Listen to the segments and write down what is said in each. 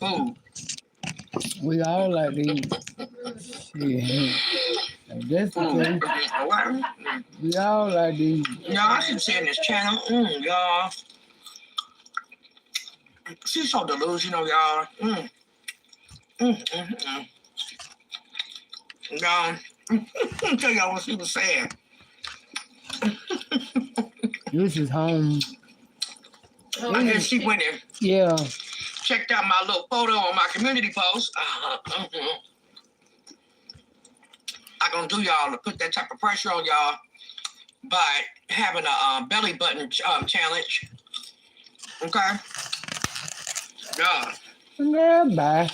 food. We all like to eat. Yeah. That's the Food. case. Okay. We all like to eat. Y'all, I should say in this channel. Y'all. She's so delusional, y'all. Y'all. I'll tell y'all what she was saying. This is home. I guess she went and Yeah. checked out my little photo on my community post. I'm gonna do y'all to put that type of pressure on y'all by having a belly button challenge. Okay? Yeah. Yeah, bye.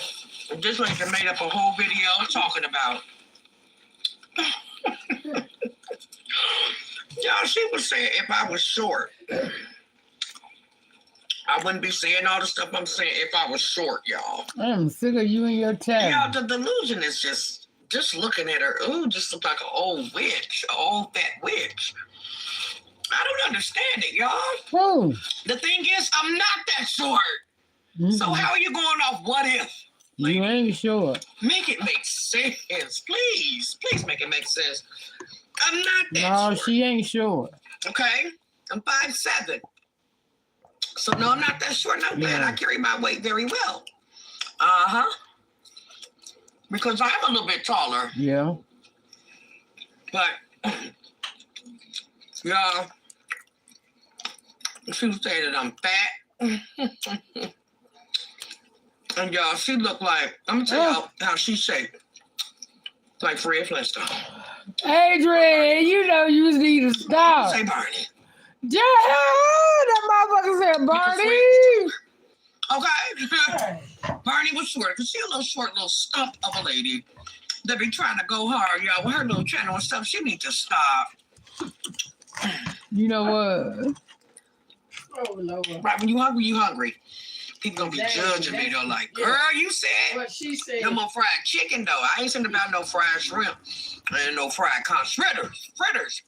This lady made up a whole video talking about. Y'all, she was saying if I was short, I wouldn't be saying all the stuff I'm saying if I was short, y'all. I'm sick of you and your tag. Y'all, the delusion is just looking at her. Ooh, just look like an old witch, an old fat witch. I don't understand it, y'all. Who? The thing is, I'm not that short. So how are you going off what if? You ain't sure. Make it make sense, please. Please make it make sense. I'm not that No, short. she ain't sure. Okay? I'm 5'7". So no, I'm not that short. No, man, I carry my weight very well. Because I'm a little bit taller. Yeah. But yeah, she said that I'm fat. And y'all, she looked like, I'm gonna tell y'all how she shaped. Like Fred Flintstone. Adrian, you know you need to stop. Say Barney. Yeah, that motherfucker said Barney. Okay. Barney was short, because she a little short, little stump of a lady that be trying to go hard, y'all. With her little channel and stuff, she need to stop. You know what? Oh, Lord. Right, when you hungry, you hungry. People gonna be judging me, though, like, girl, you said What she said. no more fried chicken, though. I ain't saying about no fried shrimp and no fried fritters.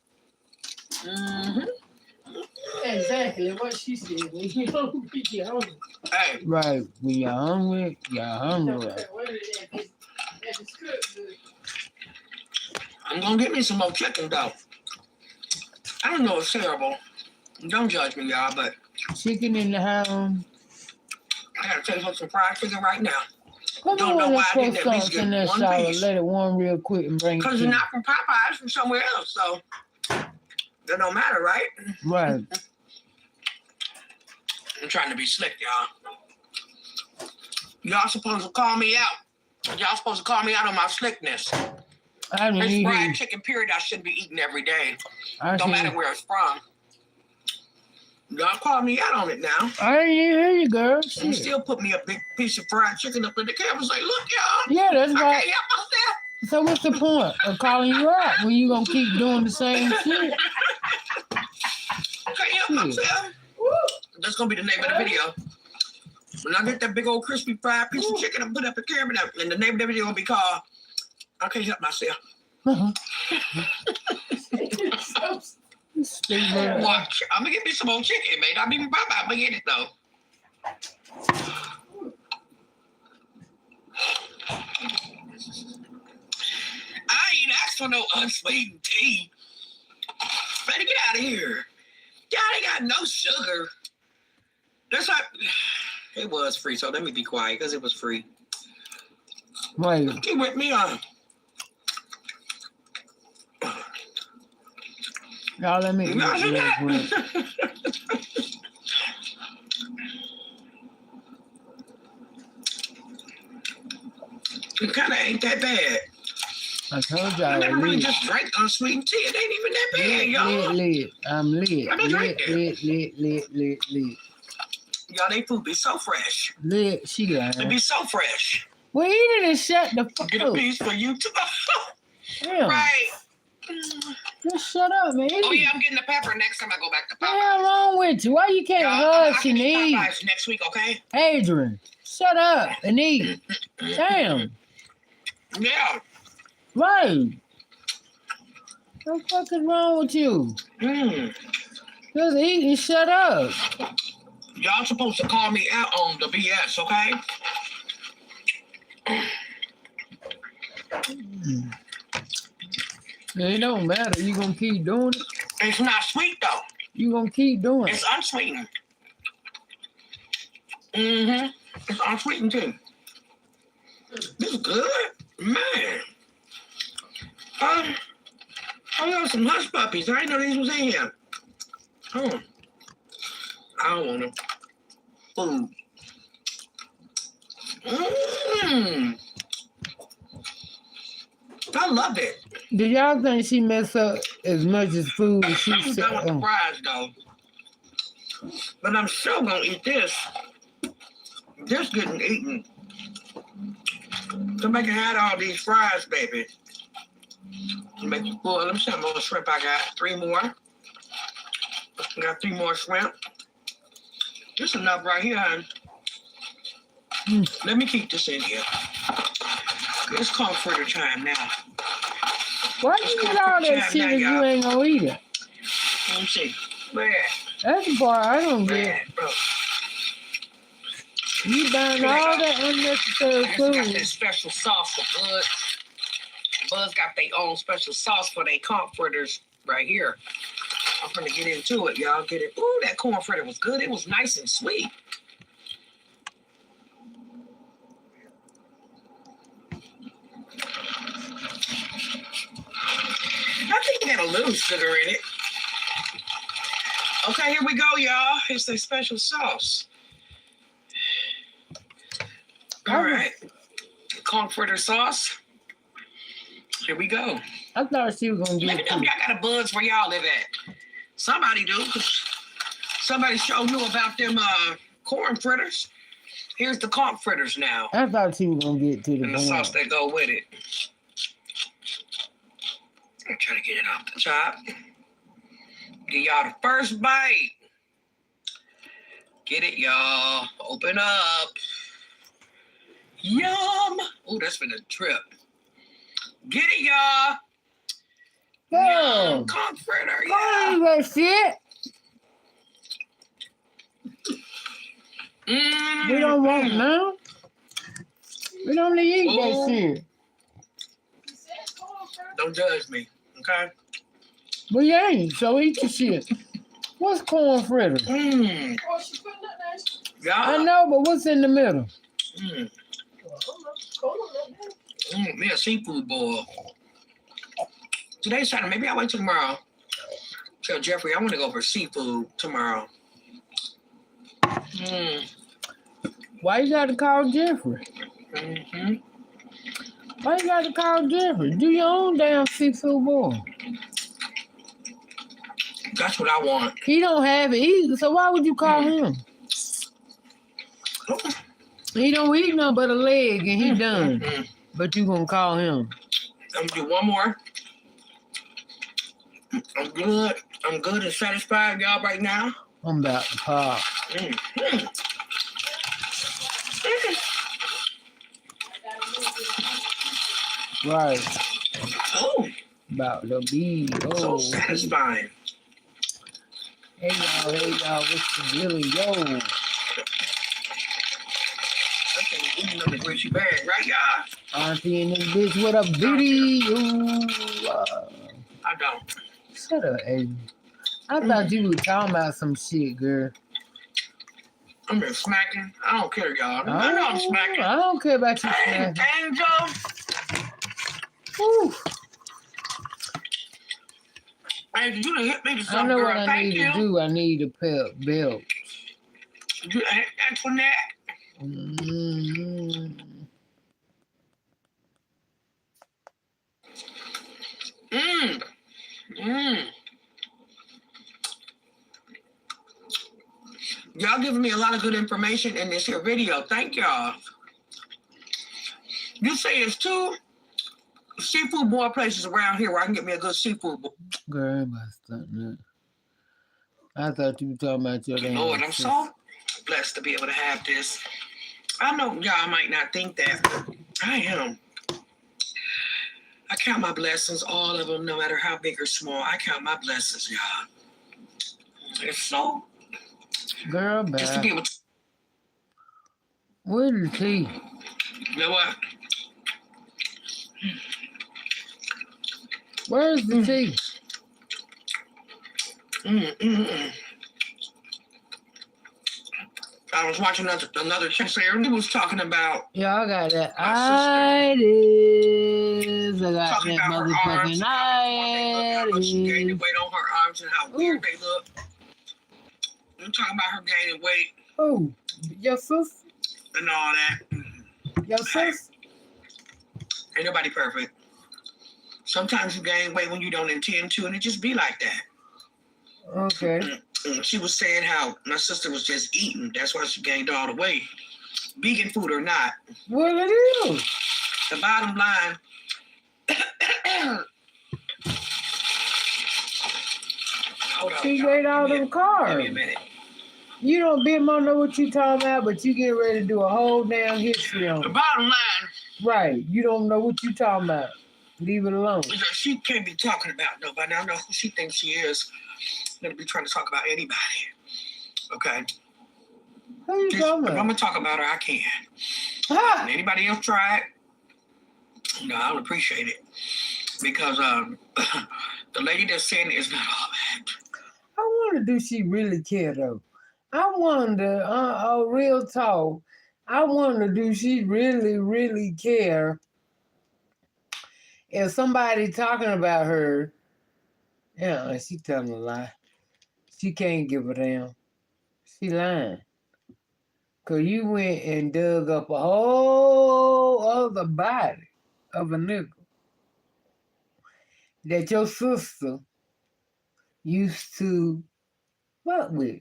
Exactly what she said. When you don't be hungry. Hey. Right. When you're hungry, you're hungry. What is that? That is good. I'm gonna get me some more chicken, though. I don't know, it's terrible. Don't judge me, y'all, but Chicken in the house. I gotta taste some fried chicken right now. Come Don't know on, why let's I put didn't at least something in get that one shower. piece. Let it warm real quick and bring it Because to you're you. not from Popeyes, from somewhere else, so that don't matter, right? Right. I'm trying to be slick, y'all. Y'all supposed to call me out. Y'all supposed to call me out on my slickness. I didn't This hear fried you. chicken, period, I shouldn't be eating every day. I Don't see. matter where it's from. Y'all call me out on it now. I didn't hear you, girl. You Shit. still put me a big piece of fried chicken up in the camera and say, look, y'all, Yeah, that's I right. can't help myself. So what's the point of calling you out when you gonna keep doing the same shit? I can't help myself. That's going to be the name of the video. When I get that big old crispy fried piece of chicken and put up the camera, and the name of the video going to be called, I can't help myself. Stupid. Watch. I'm going to get me some more chicken, man. I'm even Popeye. I'm going to get it, though. I ain't asked for no unsweetened tea. Better get out of here. Y'all ain't got no sugar. That's like, it was free, so let me be quiet because it was free. Wait. He with me on. Y'all let me eat No, real quick. It kind of ain't that bad. I told y'all I never really lit. just drank unsweetened tea. It ain't even that bad, y'all. Lit. I'm lit. Let me drink Lit. Y'all, they food be so fresh. Lit. She It lying. be so fresh. Well, eat it and shut the fuck Get a up. piece for you too. Damn. Right. Just shut up, man. Oh yeah, I'm getting the pepper next time I go back to What the Popeyes. hell wrong with you? Why you can't Y'all, hush I and can eat eat? Popeyes next week, okay? Adrian, shut up and eat. Damn. Yeah. Right. What the fuck is wrong with you? Just eat and shut up. Y'all supposed to call me out on the BS, okay? Mm. It don't matter. You gonna keep doing it. It's not sweet though. You gonna keep doing it. It's unsweetened. It's unsweetened too. This is good, man. I got some hush puppies. I didn't know these was in here. Oh, I don't want them. Food. I loved it. Did y'all think she messed up as much as food as she I'm said? done with the fries though. But I'm still gonna eat this. This getting eaten. Somebody can have all these fries, baby. Make you full. Let me see how much shrimp I got. 3 more. I got 3 more shrimp. Just enough right here, hon. Let me keep this in here. It's comforter time now. Why you eat all that shit if you ain't gonna eat it? Let me see. Where? That's the part I don't get. Where, bro? You buying all that unnecessary I got food. this special sauce for Bud. Bud's got their own special sauce for their comforters right here. I'm gonna get into it, y'all. Get it. Ooh, that corn fritter was good. It was nice and sweet. I think it got a little sugar in it. Okay, here we go, y'all. It's a special sauce. All right. Comforter sauce. Here we go. I thought she was gonna Let me get know if it. y'all got a Buds where y'all live at. Somebody do, because somebody sure knew about them corn fritters. Here's the comp fritters now. I thought she was gonna get to the And the bone. sauce that go with it. I'm trying to get it off the top. Give y'all the first bite. Get it, y'all. Open up. Yum. Oh, that's been a trip. Get it, y'all. Girl, Yum. Comp fritter, don't yeah. eat that shit. We don't want none. We don't eat that Oh. shit. Don't judge me, okay? We ain't, so eat the shit. What's corn fritter? Oh, she putting that there. Yeah. I know, but what's in the middle? Me a seafood boil. Today's Saturday. Maybe I'll wait till tomorrow. Tell Jeffrey I want to go for seafood tomorrow. Why you gotta call Jeffrey? Why you gotta call Jeffrey? Do your own damn seafood boil. That's what I want. He don't have it either, so why would you call him? He don't eat nothing but a leg and he done. But you gonna call him. I'm gonna do one more. I'm good. I'm good and satisfied, y'all, right now. I'm about to pop. Right. Oh, About to be. so Oh. satisfying. Hey y'all, what's the deal, yo? I can't eat another greasy bag, right, y'all? Auntie in this bitch with a video. I don't. Shut up, Aiden. I thought you were talking about some shit, girl. I'm been smacking. I don't care, y'all. I know I'm smacking. I don't care about you Hey, smacking. Angel. Whew. Angel, you done hit me to I something, know girl. what I Thank need you. to do. I need a belt. You Antoinette. Y'all giving me a lot of good information in this here video. Thank y'all. You say it's 2 seafood boil places around here where I can get me a good seafood boil. Girl, I thought you were talking about your damn Lord, I'm sister. so blessed to be able to have this. I know y'all might not think that, but I am. I count my blessings, all of them, no matter how big or small. I count my blessings, y'all. It's so Girl, just to be able to, where's the tea? you know what? Where's the tea? I was watching another chick there, and he was talking about Yeah, I got that. my sister. Itis. I got Talking that about her arms motherfucking and how much she gained the itis. weight on her arms and how weird they look. I'm talking about her gaining weight Oh, your sister? and all that. Your Hey, sister? ain't nobody perfect. Sometimes you gain weight when you don't intend to, and it just be like that. Okay. She was saying how my sister was just eating. That's why she gained all the weight. Vegan food or not. Well, it is. The bottom line. Hold on, She y'all. ate all them Give me a carbs. minute. You don't be more know what you talking about, but you get ready to do a whole damn history on The it. bottom line. Right. You don't know what you talking about. Leave it alone. is that she can't be talking about nobody. I know who she thinks she is. Gonna be trying to talk about anybody. Okay. Who you Just, talking if I'm about? gonna talk about her, I can. Ha! And anybody else try it? No, I don't appreciate it because the lady that's saying it is not all that. I wonder, do she really care though? I wonder, real talk. I wonder, do she really care if somebody talking about her? Yeah, she telling a lie. She can't give a damn. She lying. Cause you went and dug up a whole other body of a nigga that your sister used to fuck with.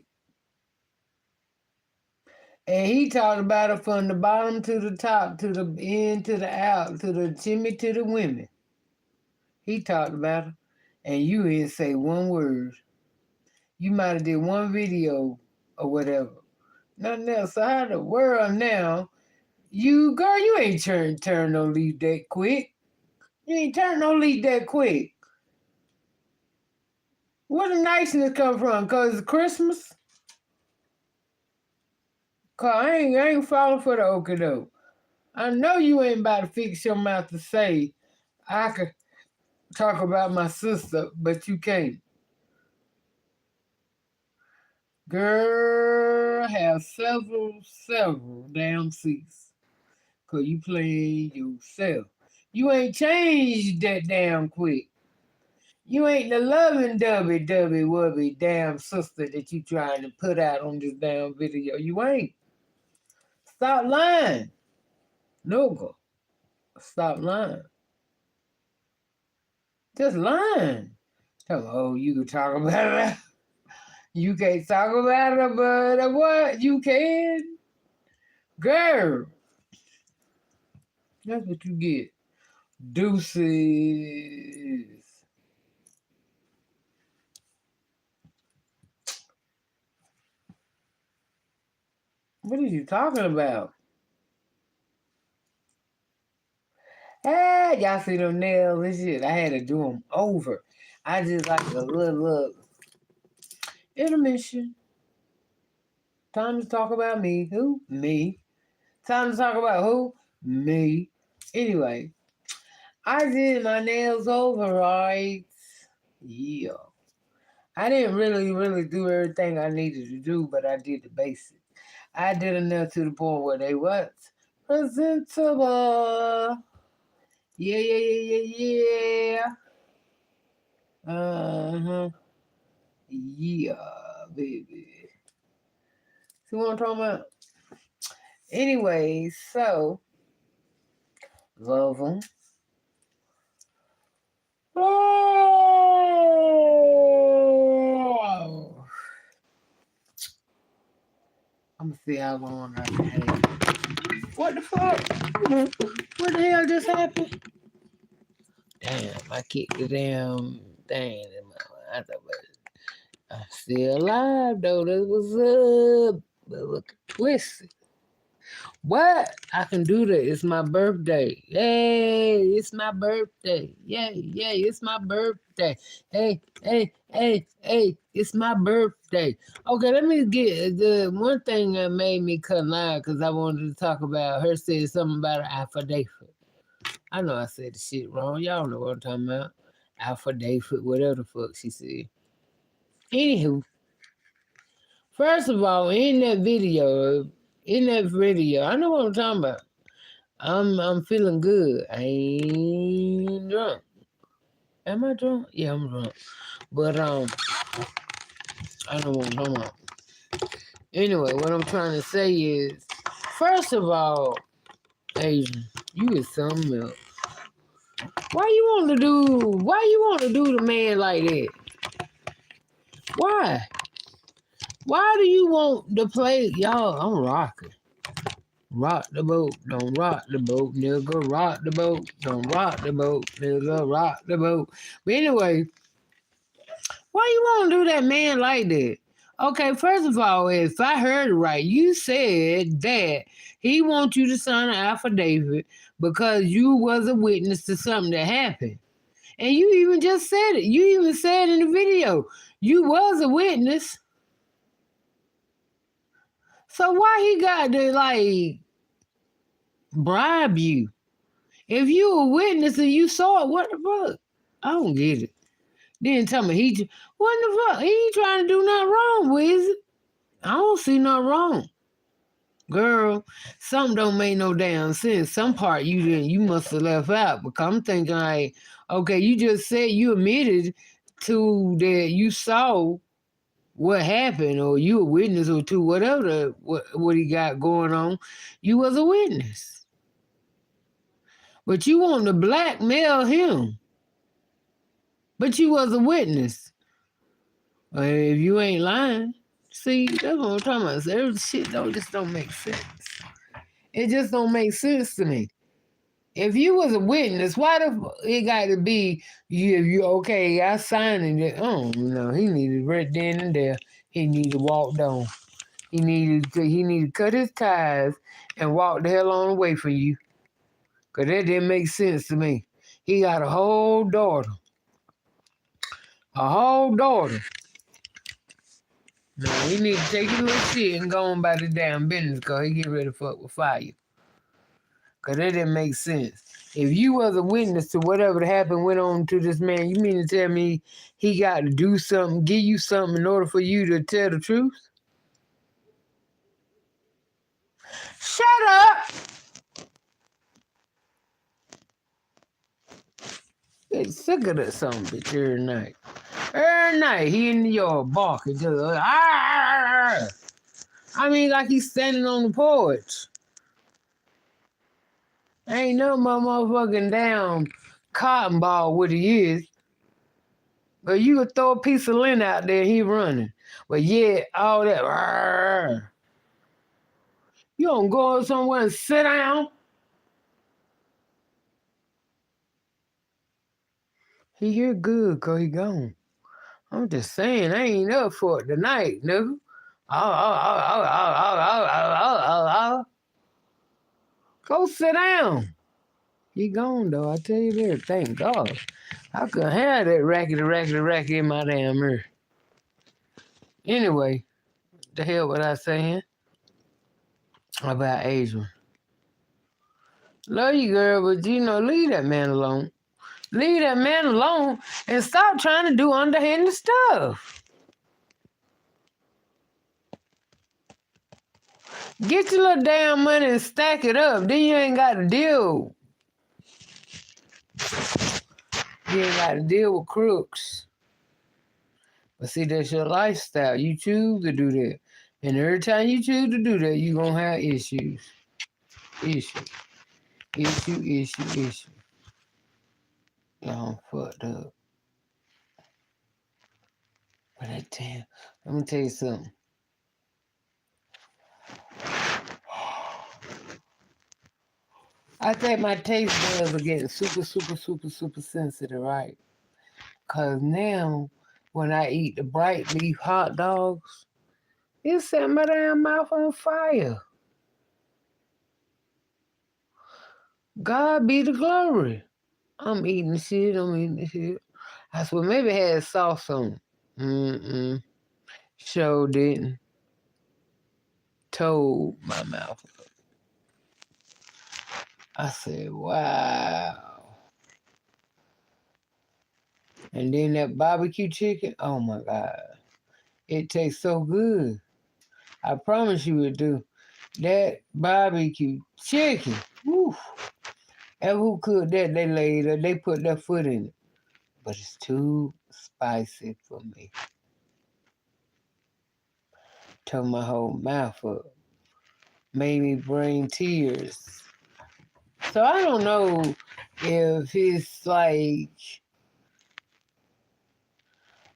And he talked about it from the bottom to the top, to the end, to the out, to the chimney, to the women. He talked about it. And you didn't say one word. You might have did one video or whatever. Nothing else. So how the world now, girl, you ain't turn no leaf that quick. You ain't turn no leaf that quick. Where the niceness come from? Cause it's Christmas? Cause I ain't falling for the okey doke. I know you ain't about to fix your mouth to say I could talk about my sister, but you can't. Girl, have several damn seats. Cause you playing yourself. You ain't changed that damn quick. You ain't the loving dubby wubby damn sister that you trying to put out on this damn video. You ain't. Stop lying. No go. Stop lying. Just lying. Tell me, oh, you can talk about it. You can't talk about it, but what? You can? Girl. That's what you get. Deuces. What are you talking about? Hey, y'all see them nails and shit. I had to do them over. I just like a little intermission. Time to talk about me. Who? Me. Time to talk about who? Me. Anyway, I did my nails over, right? Yeah. I didn't really do everything I needed to do, but I did the basics. I did enough to the point where they what? Presentable. Yeah. Uh-huh. Yeah, baby. See what I'm talking about? Anyway, so love them. Oh. I'm gonna see how long I can have. What the fuck? What the hell just happened? Damn, I kicked the damn thing in my mouth. I'm still alive though. That was up. But look, twisted. What? I can do that. It's my birthday. Yay, it's my birthday. Yay, it's my birthday. Hey, it's my birthday. Okay, let me get the one thing that made me cut line because I wanted to talk about her said something about an affidavit. I know I said the shit wrong. Y'all know what I'm talking about. affidavit, whatever the fuck she said. Anywho, first of all, in that video, I know what I'm talking about. I'm feeling good. I ain't drunk. Am I drunk? Yeah, I'm drunk. But I don't know what I'm talking about. Anyway, what I'm trying to say is, first of all, Asian, you is something else. Why you want to do the man like that? Why? Why do you want to play? Y'all, I'm rocking. Rock the boat, don't rock the boat, nigga. Rock the boat, don't rock the boat, nigga. Rock the boat. But anyway, why you want to do that man like that? Okay, first of all, if I heard it right, you said that he wants you to sign an affidavit because you was a witness to something that happened. And you even just said it. You even said in the video, you was a witness. So why he got to like bribe you? If you a witness and you saw it, what the fuck? I don't get it. Then tell me what the fuck? He ain't trying to do nothing wrong, Wiz. I don't see nothing wrong. Girl, something don't make no damn sense. Some part you must have left out because I'm thinking like, okay, you just said you admitted to that you saw what happened or you a witness or to whatever what he got going on. You was a witness. But you want to blackmail him. But you was a witness. Well, if you ain't lying, see, that's what I'm talking about. So every shit just don't make sense. It just don't make sense to me. If you was a witness, why the it got to be you? If you okay, I signed it. Oh no, he needed right then and there. He needed to walk down. He needed to cut his ties and walk the hell on away from you. Cause that didn't make sense to me. He got a whole daughter. A whole daughter. No, he need to take his little shit and go on by the damn business because he get ready to fuck with fire. Because that didn't make sense. If you was a witness to whatever happened went on to this man, you mean to tell me he got to do something, give you something in order for you to tell the truth? Shut up! Get sick of that son bitch every night. Every night he in the yard barking. Just, I mean, like he's standing on the porch. Ain't no more motherfucking damn cotton ball what he is. But you could throw a piece of lint out there, he running. But yeah, all that. You don't go somewhere and sit down. He here good cause he gone. I'm just saying, I ain't up for it tonight, nigga. Go sit down. He gone though, I tell you that. Thank God. I couldn't have that racket in my damn ear. Anyway, the hell was I saying about Adrian? Love you, girl, but leave that man alone. Leave that man alone and stop trying to do underhanded stuff. Get your little damn money and stack it up. Then you ain't got to deal. You ain't got to deal with crooks. But see, that's your lifestyle. You choose to do that. And every time you choose to do that, you're going to have issues. Issue. Y'all fucked up. But that damn, let me tell you something. I think my taste buds are getting super sensitive, right? Because now, when I eat the bright leaf hot dogs, it set my damn mouth on fire. God be the glory. I'm eating the shit. I swear, maybe it had sauce on it. Sure didn't. Told my mouth. I said, wow. And then that barbecue chicken, oh my God. It tastes so good. I promise you it do. That barbecue chicken, whew. And who cooked that? They put their foot in it. But it's too spicy for me. Tore my whole mouth up. Made me bring tears. So I don't know if it's like,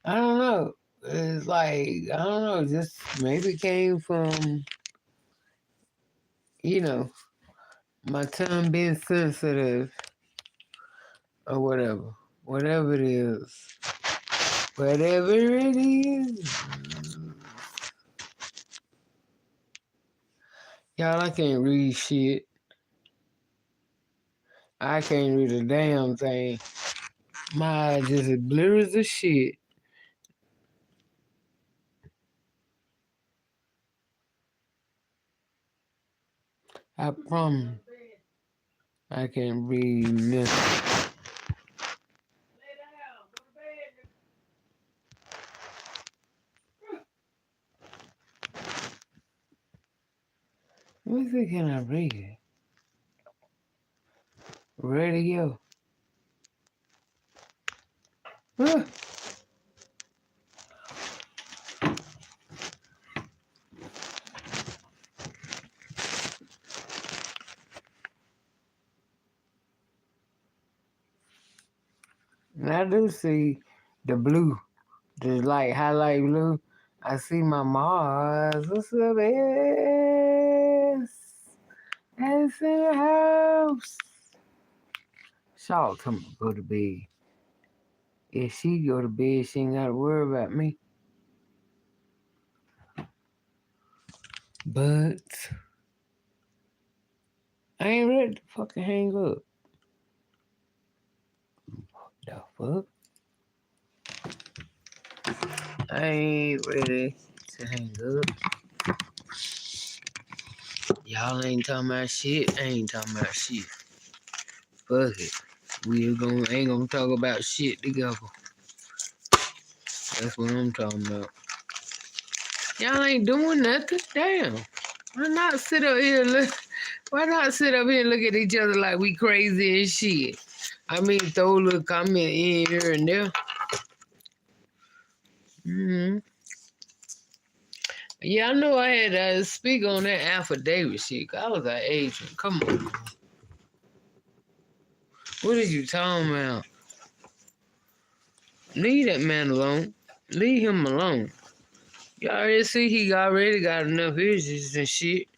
I don't know. It's like, I don't know, just maybe it came from, you know, my tongue being sensitive or whatever. Whatever it is. Whatever it is. Y'all, I can't read shit. I can't read a damn thing. My eyes just as blur as a shit. I promise. I can't read nothing. What the can I read it? Radio. Huh. And I do see the blue, the like highlight blue. I see my Mars. What's up, S? S in the house. Shaw come go to bed. If she go to bed, she ain't got to worry about me. But I ain't ready to fucking hang up. The fuck? I ain't ready to hang up. Y'all ain't talking about shit. I ain't talking about shit. Fuck it. We ain't gonna talk about shit together. That's what I'm talking about. Y'all ain't doing nothing. Damn. Why not sit up here and look? Why not sit up here and look at each other like we crazy and shit? I mean, throw a little comment in here and there. Mm-hmm. Yeah, I know I had to speak on that affidavit shit. 'Cause I was like, Adrian, come on. What are you talking about? Leave that man alone. Leave him alone. You already see he already got enough issues and shit.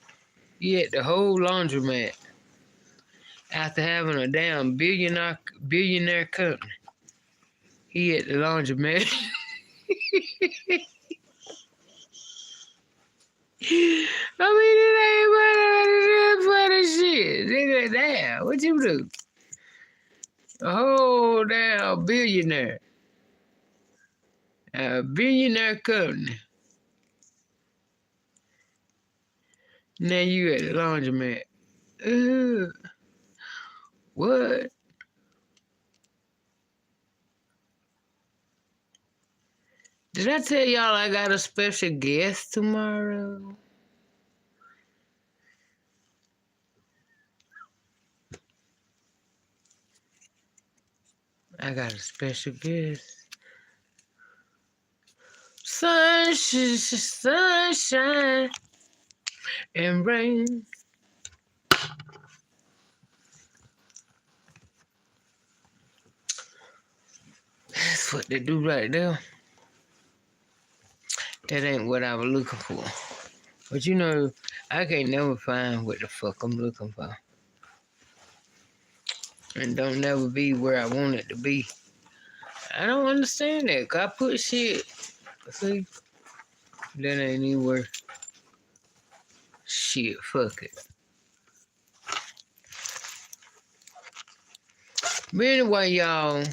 He had the whole laundromat after having a damn billionaire company. He had the laundromat. I mean, it ain't funny shit. Nigga, damn, what you do? A whole damn billionaire. A billionaire company. Now you at the laundromat. What? Did I tell y'all I got a special guest tomorrow? I got a special guest. Sunshine and rain. That's what they do right there. That ain't what I was looking for. But you know, I can't never find what the fuck I'm looking for. And don't never be where I want it to be. I don't understand that. 'Cause I put shit. See? That ain't even worth shit. Fuck it. But anyway, y'all,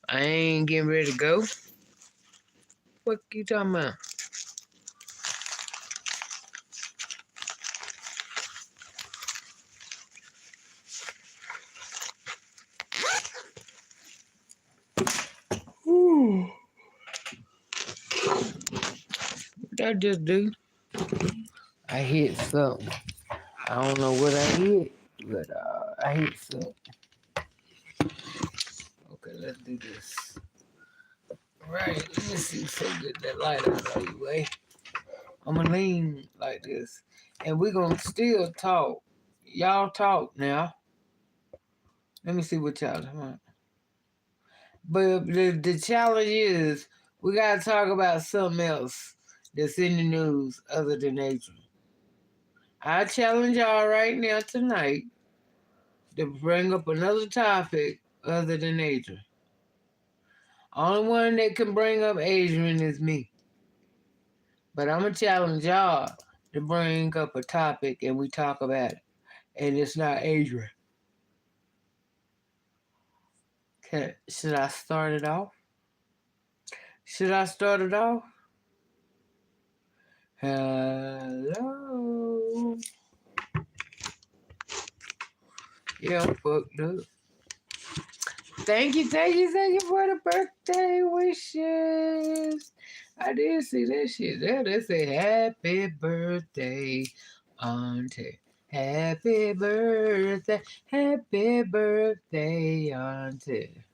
I ain't getting ready to go. What you talking about? I just do. I hit something. I don't know what I hit, but I hit something. Okay, let's do this. Right, let me see so get that light out of the way. I'm gonna lean like this, and we're gonna still talk. Y'all talk now. Let me see what y'all want. But the challenge is we gotta talk about something else that's in the news other than nature. I challenge y'all right now tonight to bring up another topic other than nature. Only one that can bring up Adrian is me. But I'm gonna challenge y'all to bring up a topic and we talk about it. And it's not Adrian. Should I start it off? Should I start it off? Hello. Yeah, I'm fucked up. Thank you for the birthday wishes. I did see that shit there. They say happy birthday, auntie. Happy birthday, auntie.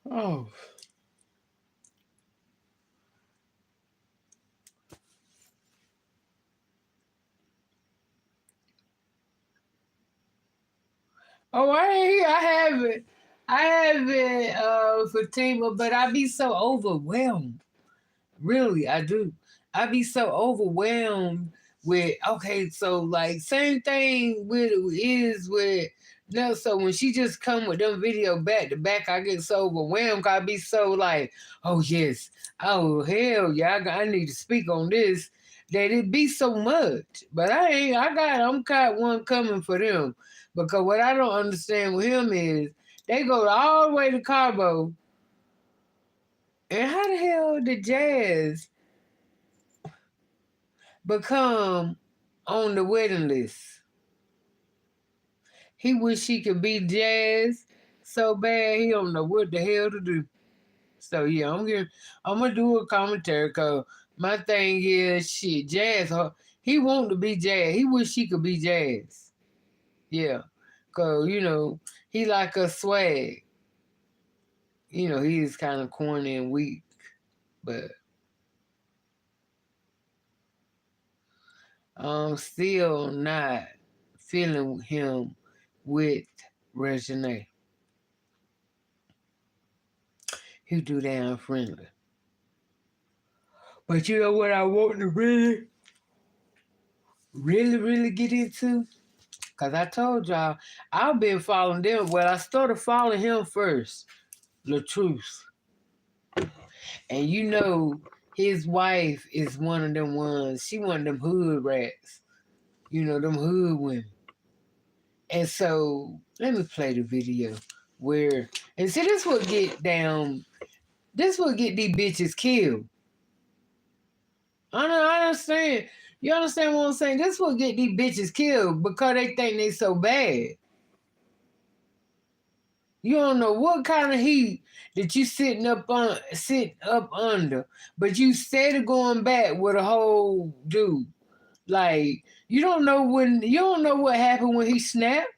Oh. Oh, I haven't. I haven't Fatima, but I be so overwhelmed. Really, I do. I be so overwhelmed with okay, so like same thing with is with no, so when she just come with them video back to back, I get so overwhelmed. 'Cause I be so like, oh yes, oh hell yeah, I need to speak on this. That it be so much, but I'm got one coming for them because what I don't understand with him is they go all the way to Cabo, and how the hell did Jazz become on the wedding list? He wish he could be Jazz so bad he don't know what the hell to do. So yeah, I'm gonna do a commentary because my thing is shit, Jazz, he want to be Jazz. He wish he could be Jazz. Yeah. Cause he like a swag. He's kind of corny and weak, but I'm still not feeling him with Regine. He too damn friendly. But you know what I want to really get into? Because I told y'all, I've been following them. Well, I started following him first, Letssss. And his wife is one of them ones, she one of them hood rats. Them hood women. And so, let me play the video and see, this what get these bitches killed. I understand. You understand what I'm saying? This will get these bitches killed because they think they so bad. You don't know what kind of heat that you sit up under, but you steady going back with a whole dude. Like you don't know what happened when he snapped,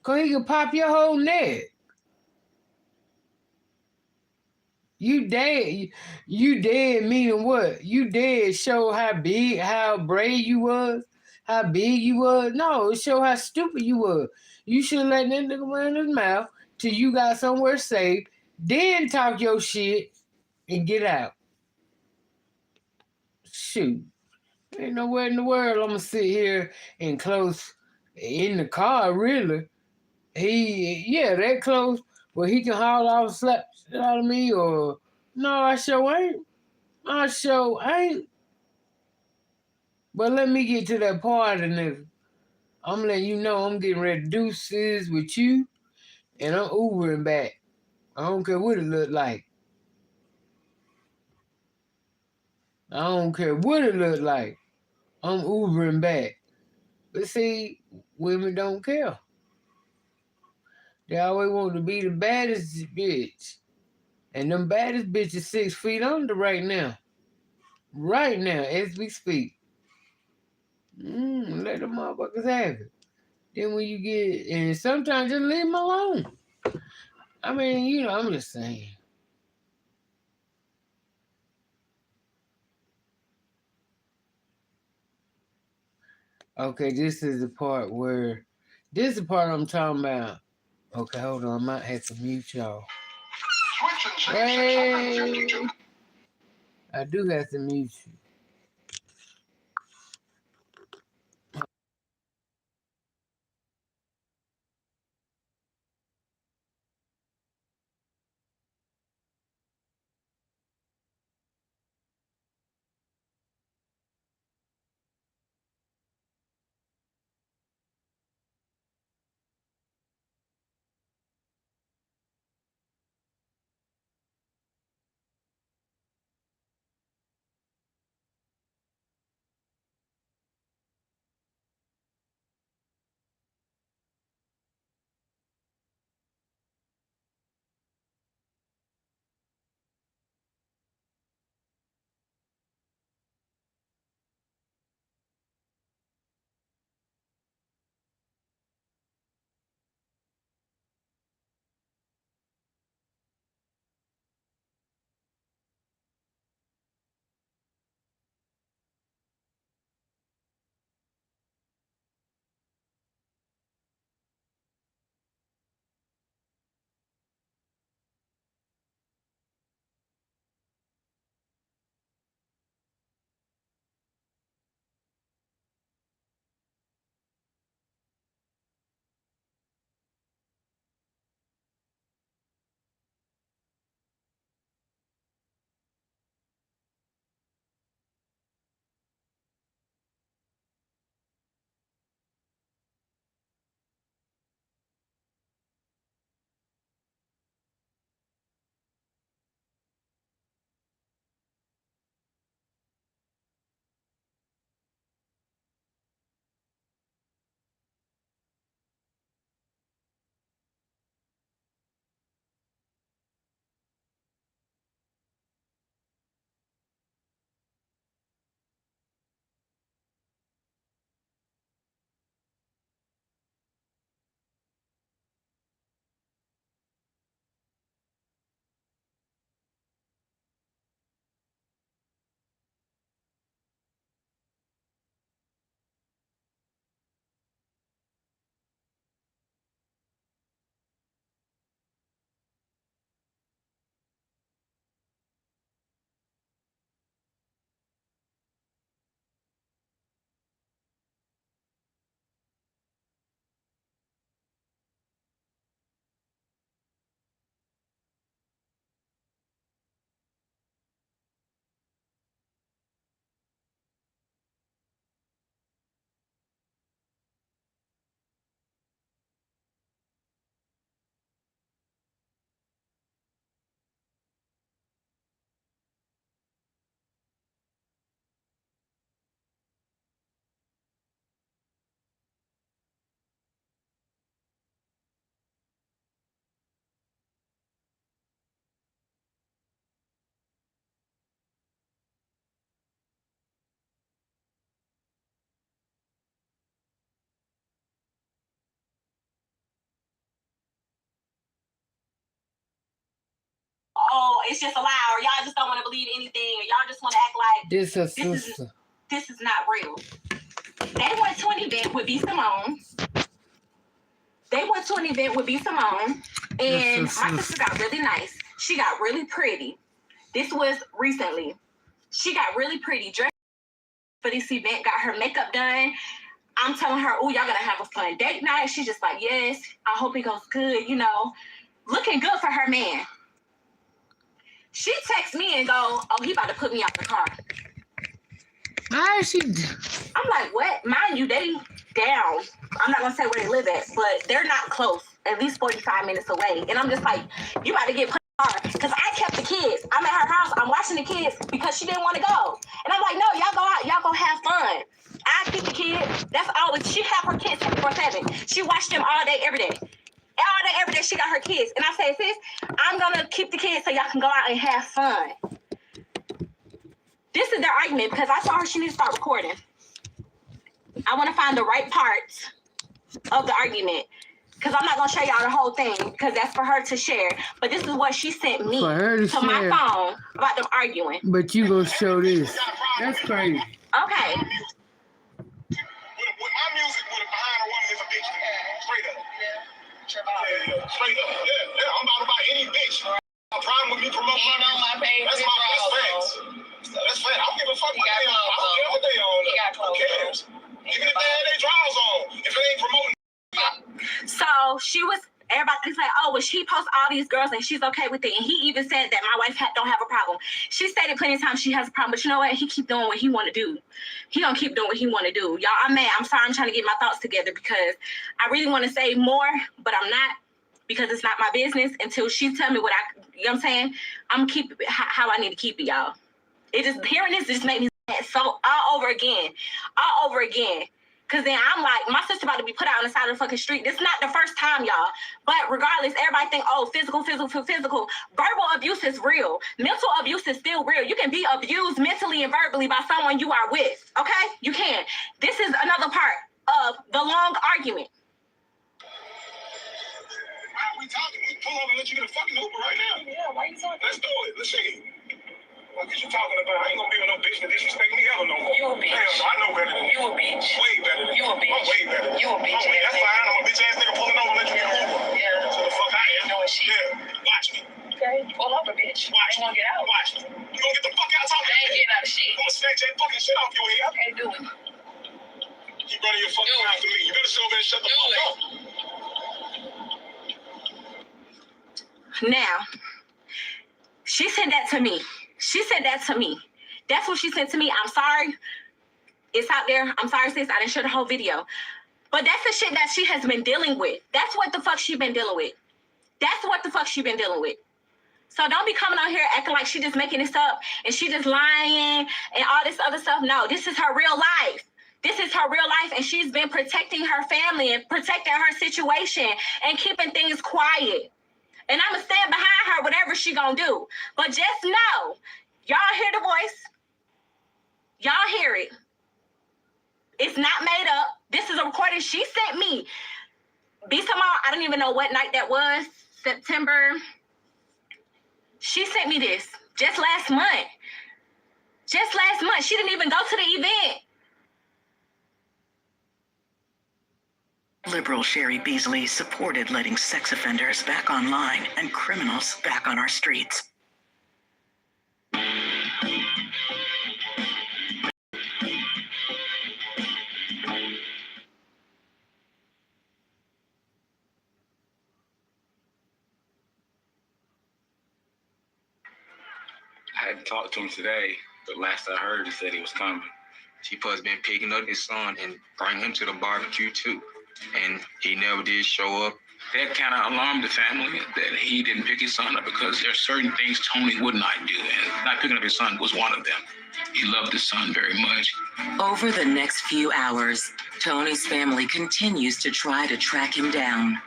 cause he could pop your whole neck. You dead. You dead meaning what? You dead show how brave you was, how big you was. No, it show how stupid you was. You should let that nigga run his mouth till you got somewhere safe, then talk your shit and get out. Shoot. Ain't nowhere in the world I'm gonna sit here and close in the car, really. That close where he can haul off slap shit out of me or no, I sure ain't. I sure ain't. But let me get to that part of this. I'm letting you know I'm getting ready to do this with you and I'm Ubering back. I don't care what it look like. I don't care what it look like. I'm Ubering back. But see, women don't care. They always want to be the baddest bitch. And them baddest bitches 6 feet under right now. Right now, as we speak. Let them motherfuckers have it. Then when you get, and sometimes just leave them alone. I mean, you know, I'm just saying. Okay, this is the part I'm talking about. Okay, hold on, I might have to mute y'all. Hey, I do have to mute you. Oh, it's just a lie, or y'all just don't want to believe anything, or y'all just want to act like this is not real. They went to an event with B. Simone. And my sister got really nice. She got really pretty. This was recently. She got really pretty, dressed for this event, got her makeup done. I'm telling her, oh, y'all gonna have a fun date night. She's just like, yes, I hope it goes good, you know. Looking good for her man. She texts me and go, oh, he about to put me out the car. Why is she? I'm like, what? Mind you, they down. I'm not gonna say where they live at, but they're not close. At least 45 minutes away. And I'm just like, you about to get put in the car. Because I kept the kids. I'm at her house. I'm watching the kids because she didn't want to go. And I'm like, no, y'all go out. Y'all go have fun. I keep the kids. That's always, she have her kids 24/7. She watched them all day, every day. All day, every day, she got her kids. And I said, sis, I'm going to keep the kids so y'all can go out and have fun. This is their argument because I told her she needs to start recording. I want to find the right parts of the argument because I'm not going to show y'all the whole thing because that's for her to share. But this is what she sent me to my phone about them arguing. But you going to show this. That's crazy. Okay. With my music, behind a woman is a bitch. Straight up. Yeah. Straight up. Yeah. I'm about to buy any bitch. A problem with me promoting my page. That's facts. That's fact. I don't give a fuck what they on. I don't care what they on. Who cares? Even if they had their drawers on. If they ain't promoting. So she was, everybody's like, oh, well, she posts all these girls and she's okay with it. And he even said that my wife don't have a problem. She stated plenty of times she has a problem, but you know what? He keep doing what he want to do. He gonna keep doing what he want to do. Y'all, I'm mad. I'm sorry. I'm trying to get my thoughts together because I really want to say more, but I'm not because it's not my business until she tell me what you know what I'm saying? I'm gonna keep it how I need to keep it, y'all. It just, hearing this just made me mad so all over again. Because then I'm like, my sister about to be put out on the side of the fucking street. This is not the first time, y'all. But regardless, everybody think, oh, physical. Verbal abuse is real. Mental abuse is still real. You can be abused mentally and verbally by someone you are with, okay? You can. This is another part of the long argument. Why are we talking? We pull over and let you get a fucking Uber right now. Yeah, why are you talking? Let's do it. Let's see. What is you talking about? I ain't gonna be with no bitch that disrespect me ever no more. You a bitch. Hell no, I know better than you. You a bitch. Way better than you. A bitch. I'm way better than you. A bitch. That's fine. I'm a bitch ass nigga pulling over and let you get an Uber. Yeah. So the fuck I am. Doing shit. Yeah. Watch me. Okay. Pull over, bitch. Watch me. Gonna get out. Watch me. You gonna get the fuck out talking? I ain't getting out of shit. I'm gonna snatch that fucking shit off your head. Okay, do it. Keep running your fucking mouth to me. You better sit over there and shut the fuck up. Now, she said that to me. That's what she said to me. I'm sorry. It's out there. I'm sorry, sis. I didn't show the whole video. But that's the shit that she has been dealing with. That's what the fuck she been dealing with. So don't be coming on here acting like she just making this up and she just lying and all this other stuff. No, this is her real life. And she's been protecting her family and protecting her situation and keeping things quiet. And I'm going to stand behind her, whatever she going to do. But just know, y'all hear the voice. Y'all hear it. It's not made up. This is a recording she sent me. I don't even know what night that was. September. She sent me this just last month. She didn't even go to the event. Liberal Sherry Beasley supported letting sex offenders back online and criminals back on our streets. I hadn't talked to him today, but last I heard, he said he was coming. She-Pud's been picking up his son and bringing him to the barbecue too. And he never did show up. That kind of alarmed the family that he didn't pick his son up because there are certain things Tony would not do, and not picking up his son was one of them. He loved his son very much. Over the next few hours, Tony's family continues to try to track him down.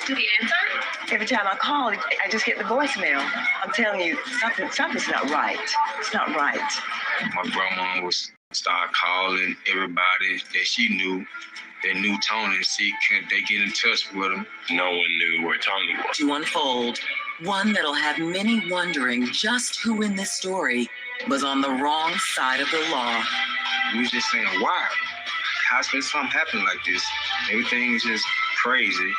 To the answer? Every time I call, I just get the voicemail. I'm telling you, something's not right. It's not right. My grandma was start calling everybody that she knew that knew Tony and see could they get in touch with him. No one knew where Tony was. To unfold, one that'll have many wondering just who in this story was on the wrong side of the law. We was just saying, why? How's been something happen like this? Everything is just crazy.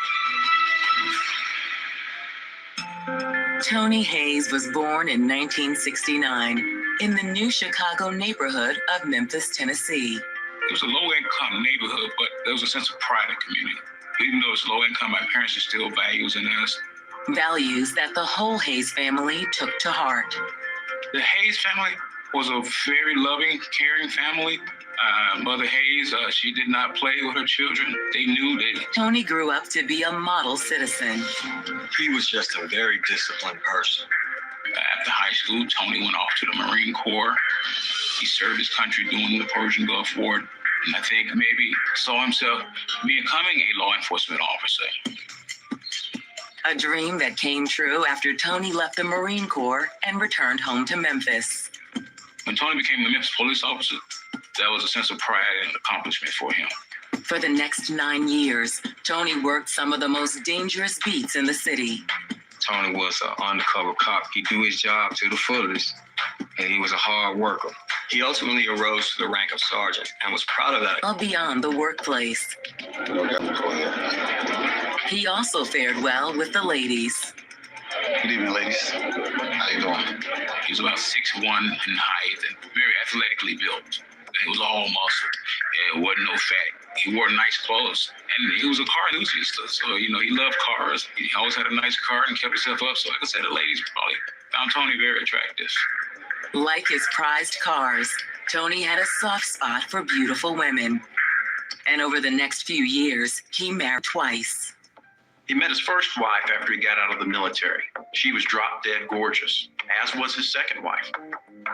Tony Hayes was born in 1969 in the New Chicago neighborhood of Memphis, Tennessee. It was a low-income neighborhood, but there was a sense of pride in the community. Even though it's low-income, my parents instilled values in us. Values that the whole Hayes family took to heart. The Hayes family was a very loving, caring family. Mother Hayes, she did not play with her children. They knew that. Tony grew up to be a model citizen. He was just a very disciplined person. After high school, Tony went off to the Marine Corps. He served his country during the Persian Gulf War, and I think maybe saw himself becoming a law enforcement officer. a dream that came true after Tony left the Marine Corps and returned home to Memphis. When Tony became the Memphis police officer, that was a sense of pride and accomplishment for him. For the next 9 years, Tony worked some of the most dangerous beats in the city. Tony was an undercover cop. He do his job to the fullest, and he was a hard worker. He ultimately arose to the rank of sergeant and was proud of that. Beyond the workplace. He also fared well with the ladies. Good evening, ladies. How you doing? He was about 6'1" in height and very athletically built. He was all muscle. There wasn't no fat. He wore nice clothes, and he was a car enthusiast. So, he loved cars. He always had a nice car and kept himself up. So, like I said, the ladies probably found Tony very attractive. Like his prized cars, Tony had a soft spot for beautiful women. And over the next few years, he married twice. He met his first wife after he got out of the military. She was drop dead gorgeous, as was his second wife.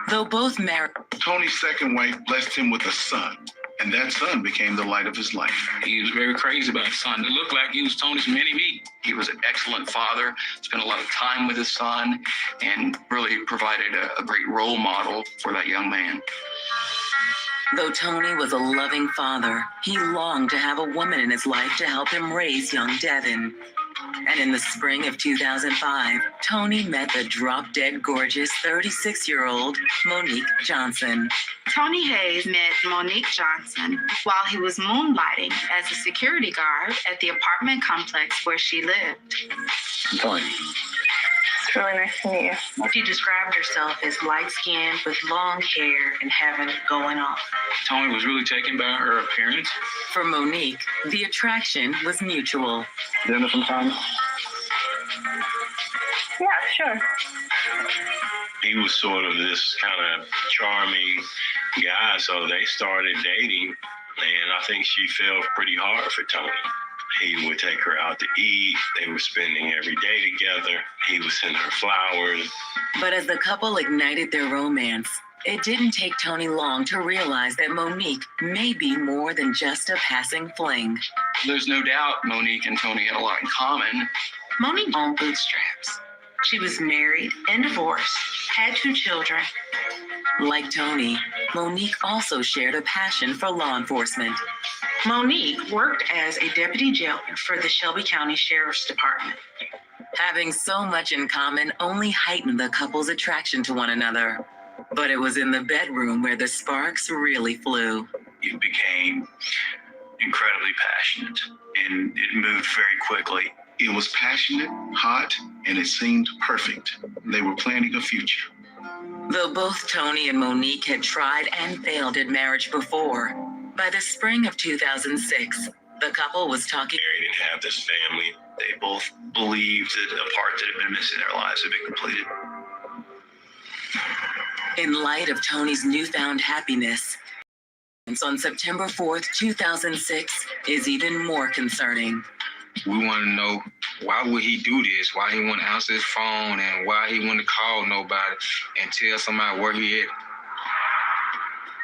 Though both married, Tony's second wife blessed him with a son, and that son became the light of his life. He was very crazy about his son. It looked like he was Tony's mini-me. He was an excellent father, spent a lot of time with his son, and really provided a great role model for that young man. Though Tony was a loving father, he longed to have a woman in his life to help him raise young Devin. And in the spring of 2005, Tony met the drop-dead gorgeous 36-year-old Monique Johnson. Tony Hayes met Monique Johnson while he was moonlighting as a security guard at the apartment complex where she lived. Tony. It's really nice to meet you. She described herself as light-skinned with long hair and having it going off. Tony was really taken by her appearance. For Monique, the attraction was mutual. Dinner sometime? Yeah, sure. He was sort of this kind of charming guy, so they started dating, and I think she fell pretty hard for Tony. He would take her out to eat. They were spending every day together. He would send her flowers. But as the couple ignited their romance, it didn't take Tony long to realize that Monique may be more than just a passing fling. There's no doubt Monique and Tony had a lot in common. Monique owned bootstraps. She was married and divorced, had 2 children. Like Tony, Monique also shared a passion for law enforcement. Monique worked as a deputy jailer for the Shelby County Sheriff's Department. Having so much in common only heightened the couple's attraction to one another. But it was in the bedroom where the sparks really flew. It became incredibly passionate, and it moved very quickly. It was passionate, hot, and it seemed perfect. They were planning a future. Though both Tony and Monique had tried and failed at marriage before, by the spring of 2006, the couple was talking. They didn't have this family. They both believed that a part that had been missing in their lives had been completed. In light of Tony's newfound happiness, on September 4th, 2006 is even more concerning. We want to know, why would he do this? Why he wouldn't answer his phone, and why he wouldn't call nobody and tell somebody where he is.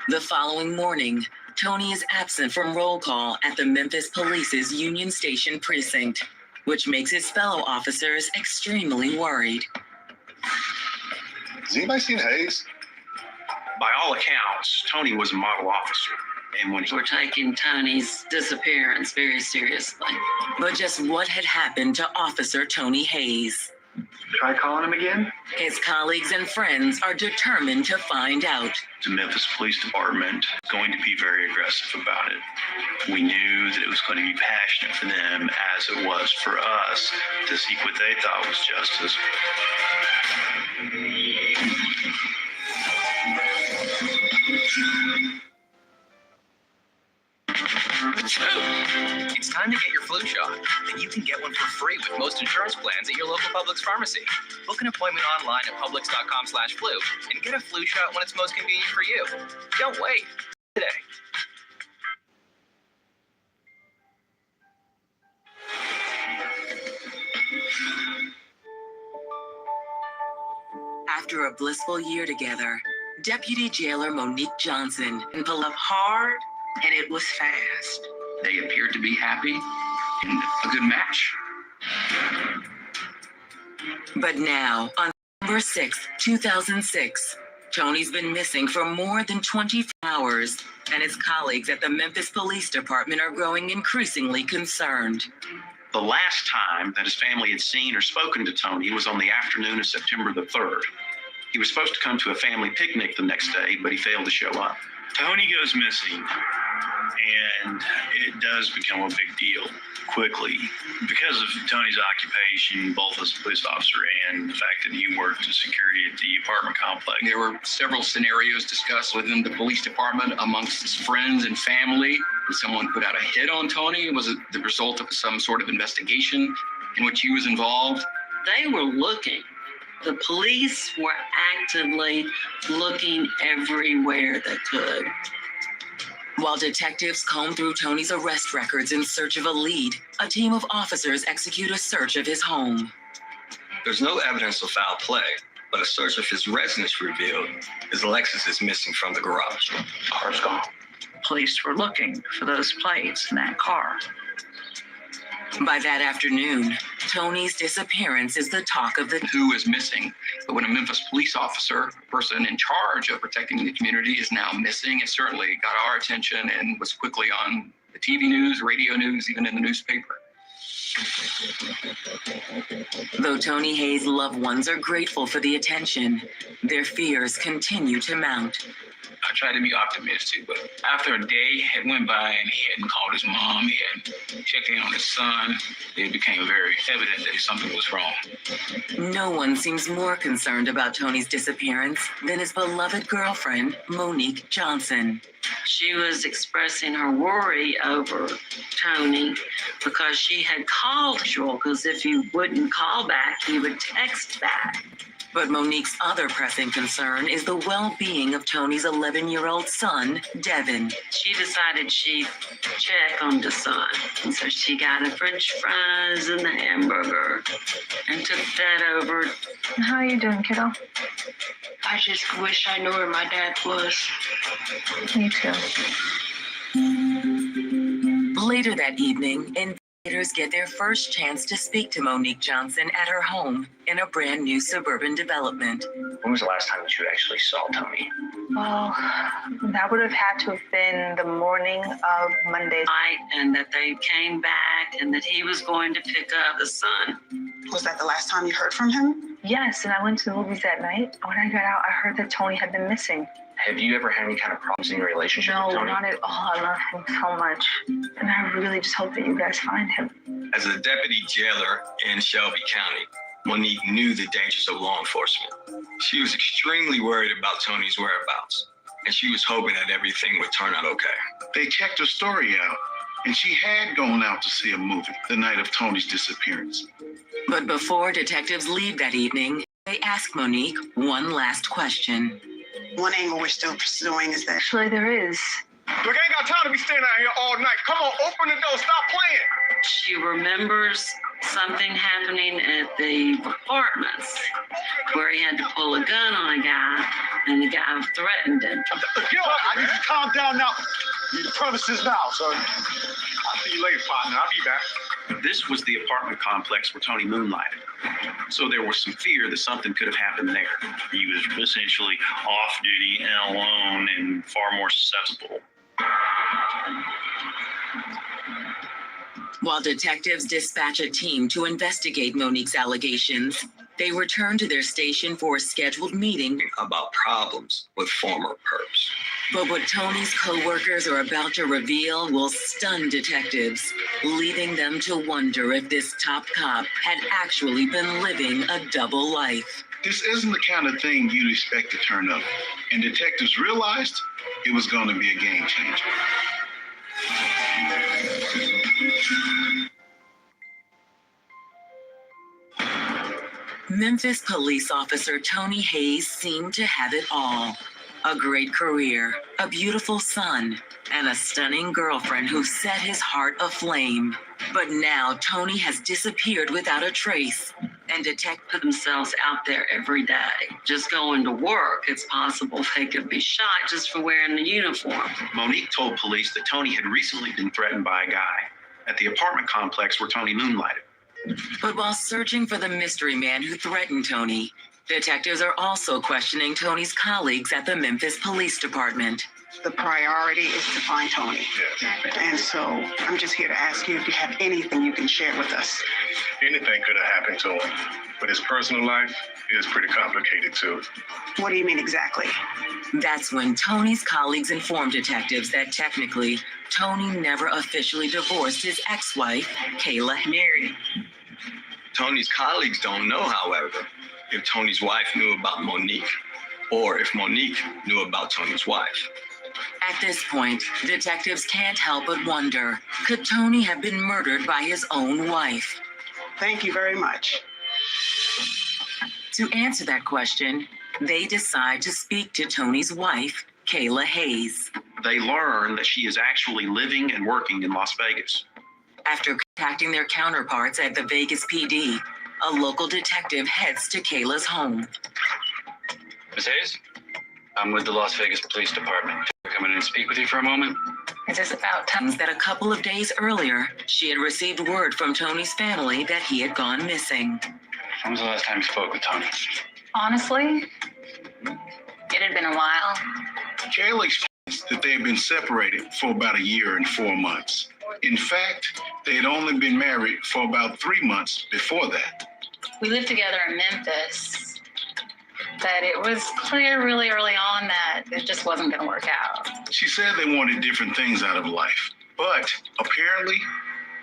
The following morning, Tony is absent from roll call at the Memphis Police's Union Station precinct, which makes his fellow officers extremely worried. Has anybody seen Hayes? By all accounts, Tony was a model officer. And when We're taking Tony's disappearance very seriously. But just what had happened to Officer Tony Hayes? Try calling him again? His colleagues and friends are determined to find out. The Memphis Police Department is going to be very aggressive about it. We knew that it was going to be passionate for them as it was for us to seek what they thought was justice. It's time to get your flu shot, and you can get one for free with most insurance plans at your local Publix pharmacy. Book an appointment online at publix.com/flu and get a flu shot when it's most convenient for you. Don't wait. Today. After a blissful year together, Deputy Jailer Monique Johnson and Pull up hard, and it was fast. They appeared to be happy and a good match. But now, on November 6, 2006, Tony's been missing for more than 24 hours, and his colleagues at the Memphis Police Department are growing increasingly concerned. The last time that his family had seen or spoken to Tony was on the afternoon of September the 3rd. He was supposed to come to a family picnic the next day, but he failed to show up. Tony goes missing, and it does become a big deal quickly because of Tony's occupation, both as a police officer and the fact that he worked as security at the apartment complex. There were several scenarios discussed within the police department amongst his friends and family. Did someone put out a hit on Tony? Was it the result of some sort of investigation in which he was involved? They were looking. The police were actively looking everywhere they could. While detectives comb through Tony's arrest records in search of a lead, a team of officers execute a search of his home. There's no evidence of foul play, but a search of his residence revealed his Lexus is missing from the garage. Car's gone. Police were looking for those plates in that car. By that afternoon, Tony's disappearance is the talk of the Who is missing? But when a Memphis police officer, a person in charge of protecting the community, is now missing, it certainly got our attention and was quickly on the TV news, radio news, even in the newspaper. Though Tony Hayes' loved ones are grateful for the attention, their fears continue to mount. I tried to be optimistic, but after a day had went by and he hadn't called his mom, he hadn't checked in on his son, it became very evident that something was wrong. No one seems more concerned about Tony's disappearance than his beloved girlfriend, Monique Johnson. She was expressing her worry over Tony because she had called Joel, because if he wouldn't call back, he would text back. But Monique's other pressing concern is the well-being of Tony's 11-year-old son, Devin. She decided she'd check on the son. And so she got the French fries and the hamburger and took that over. How are you doing, kiddo? I just wish I knew where my dad was. Me too. Later that evening, investigators get their first chance to speak to Monique Johnson at her home in a brand new suburban development. When was the last time that you actually saw Tony? Well, that would have had to have been the morning of Monday night, and that they came back and that he was going to pick up the son. Was that the last time you heard from him? Yes, and I went to the movies that night. When I got out, I heard that Tony had been missing. Have you ever had any kind of problems in your relationship No, with Tony? not at all. I love him so much. And I really just hope that you guys find him. As a deputy jailer in Shelby County, Monique knew the dangers of law enforcement. She was extremely worried about Tony's whereabouts, and she was hoping that everything would turn out okay. They checked her story out, and she had gone out to see a movie the night of Tony's disappearance. But before detectives leave that evening, they ask Monique one last question. One angle we're still pursuing is that... Actually, there is. Look, I ain't got time to be standing out here all night. Come on, open the door. Stop playing. She remembers something happening at the apartments where he had to pull a gun on a guy and the guy threatened him. Yo, I need you to calm down now. Leave the premises now, son. I'll see you later, partner. I'll be back. This was the apartment complex where Tony moonlighted. So there was some fear that something could have happened there. He was essentially off duty and alone and far more susceptible. While detectives dispatch a team to investigate Monique's allegations, they return to their station for a scheduled meeting about problems with former perps. But what Tony's co-workers are about to reveal will stun detectives, leaving them to wonder if this top cop had actually been living a double life. This isn't the kind of thing you'd expect to turn up, and detectives realized it was going to be a game changer. Memphis police officer Tony Hayes seemed to have it all. A great career, a beautiful son, and a stunning girlfriend who set his heart aflame. But now Tony has disappeared without a trace, and detectives put themselves out there every day. Just going to work, it's possible they could be shot just for wearing the uniform. Monique told police that Tony had recently been threatened by a guy at the apartment complex where Tony moonlighted. But while searching for the mystery man who threatened Tony, detectives are also questioning Tony's colleagues at the Memphis Police Department. The priority is to find Tony. And so I'm just here to ask you if you have anything you can share with us. Anything could have happened to him, but his personal life is pretty complicated too. What do you mean exactly? That's when Tony's colleagues informed detectives that technically, Tony never officially divorced his ex-wife, Kayla Mary. Tony's colleagues don't know, however, if Tony's wife knew about Monique or if Monique knew about Tony's wife. At this point, detectives can't help but wonder, could Tony have been murdered by his own wife? Thank you very much. To answer that question, they decide to speak to Tony's wife, Kayla Hayes. They learn that she is actually living and working in Las Vegas. After contacting their counterparts at the Vegas PD, a local detective heads to Kayla's home. Ms. Hayes, I'm with the Las Vegas Police Department. Can I come in and speak with you for a moment? Is this about times that a couple of days earlier, she had received word from Tony's family that he had gone missing. When was the last time you spoke with Tony? Honestly, it had been a while. Kayla explains that they had been separated for about a year and 4 months. In fact, they had only been married for about 3 months before that. We lived together in Memphis, but it was clear really early on that it just wasn't going to work out. She said they wanted different things out of life, but apparently,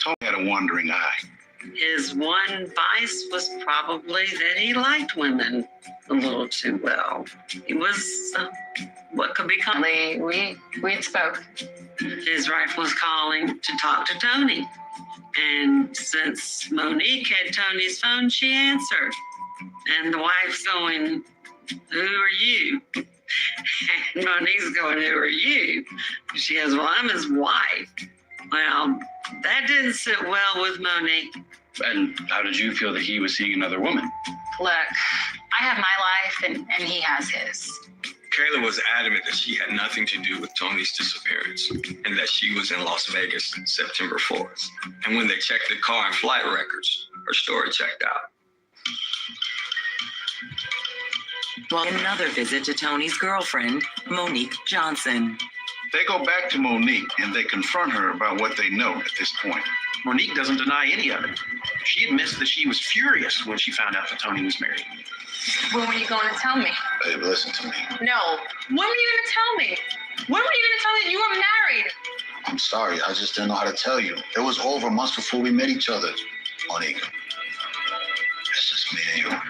Tony had a wandering eye. His one vice was probably that he liked women a little too well. He was what could become. We'd spoke. His wife was calling to talk to Tony. And since Monique had Tony's phone, she answered. And the wife's going, "Who are you?" And Monique's going, "Who are you?" She goes, "Well, I'm his wife." Well, that didn't sit well with Monique. And how did you feel that he was seeing another woman? Look, I have my life and he has his. Kayla was adamant that she had nothing to do with Tony's disappearance and that she was in Las Vegas September 4th. And when they checked the car and flight records, her story checked out. Well, another visit to Tony's girlfriend, Monique Johnson. They go back to Monique and they confront her about what they know at this point. Monique doesn't deny any of it. She admits that she was furious when she found out that Tony was married. When were you going to tell me? Babe, listen to me. No. When were you going to tell me? When were you going to tell me that you were married? I'm sorry, I just didn't know how to tell you. It was over months before we met each other, Monique. It's just me and you.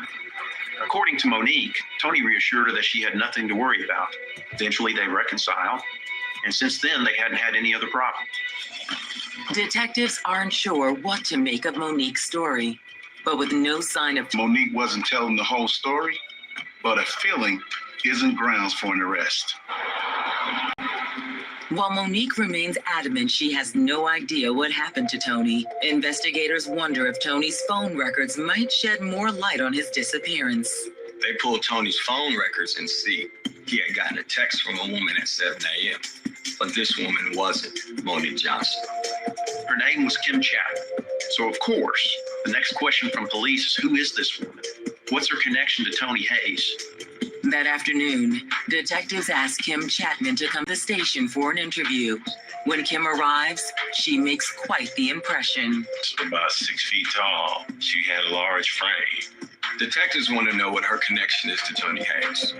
According to Monique, Tony reassured her that she had nothing to worry about. Eventually, they reconciled, and since then, they hadn't had any other problem. Detectives aren't sure what to make of Monique's story, but with no sign of... Monique wasn't telling the whole story, but a feeling isn't grounds for an arrest. While Monique remains adamant she has no idea what happened to Tony, investigators wonder if Tony's phone records might shed more light on his disappearance. They pulled Tony's phone records and see he had gotten a text from a woman at 7 a.m. But this woman wasn't Monique Johnson. Her name was Kim Chapman. So, of course, the next question from police is, who is this woman? What's her connection to Tony Hayes? That afternoon, detectives ask Kim Chapman to come to the station for an interview. When Kim arrives, she makes quite the impression. About 6 feet tall. She had a large frame. Detectives want to know what her connection is to Tony Hayes.